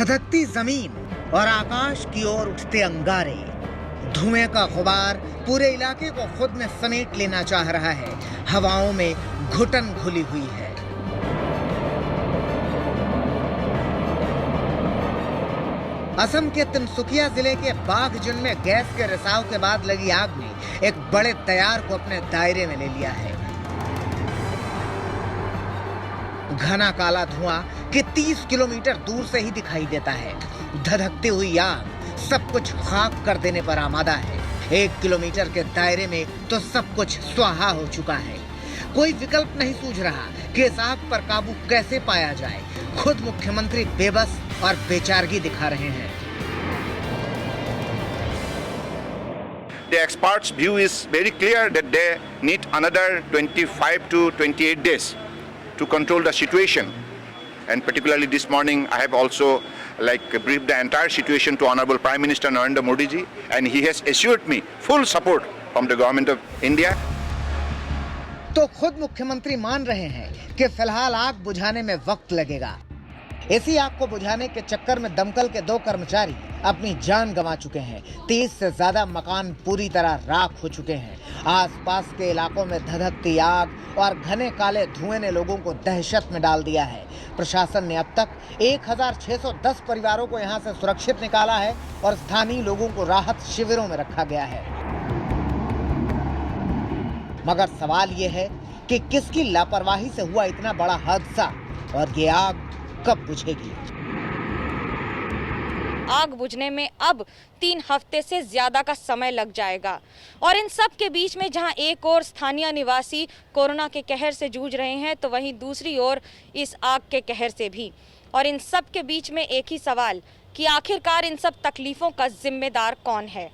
धधकती जमीन और आकाश की ओर उठते अंगारे। धुएं का गुबार पूरे इलाके को खुद में समेट लेना चाह रहा है। हवाओं में घुटन घुली हुई है। असम के तिनसुकिया जिले के बाघजुन में गैस के रिसाव के बाद लगी आग ने एक बड़े तैयार को अपने दायरे में ले लिया है। घना काला धुआं कि 30 किलोमीटर दूर से ही दिखाई देता है। धधकती हुई आग सब कुछ खाक कर देने पर आमादा है। 1 किलोमीटर के दायरे में तो सब कुछ स्वाहा हो चुका है। कोई विकल्प नहीं सूझ रहा कि इस आग पर काबू कैसे पाया जाए। खुद मुख्यमंत्री बेबस और बेचारगी दिखा रहे हैं। The experts' view is very clear that they need another 25 to 28 days to control the situation. And particularly this morning, I have also briefed the entire situation to Honorable Prime Minister Narendra Modi ji, and he has assured me full support from the government of India. तो खुद मुख्यमंत्री मान रहे हैं कि फिलहाल आग बुझाने में वक्त लगेगा। इसी आग को बुझाने के चक्कर में दमकल के 2 कर्मचारी अपनी जान गंवा चुके हैं। 30 से ज्यादा मकान पूरी तरह राख हो चुके हैं। आसपास के इलाकों में धधकती आग और घने काले धुएं ने लोगों को दहशत में डाल दिया है। प्रशासन ने अब तक 1610 परिवारों को यहां से सुरक्षित निकाला है और स्थानीय लोगों को राहत शिविरों में रखा गया है। मगर सवाल यह है कि किसकी लापरवाही से हुआ इतना बड़ा हादसा और ये आग कब बुझेगी? आग बुझने में अब 3 हफ्ते से ज्यादा का समय लग जाएगा और इन सब के बीच में जहां एक ओर स्थानीय निवासी कोरोना के कहर से जूझ रहे हैं तो वहीं दूसरी ओर इस आग के कहर से भी। और इन सब के बीच में एक ही सवाल कि आखिरकार इन सब तकलीफों का जिम्मेदार कौन है?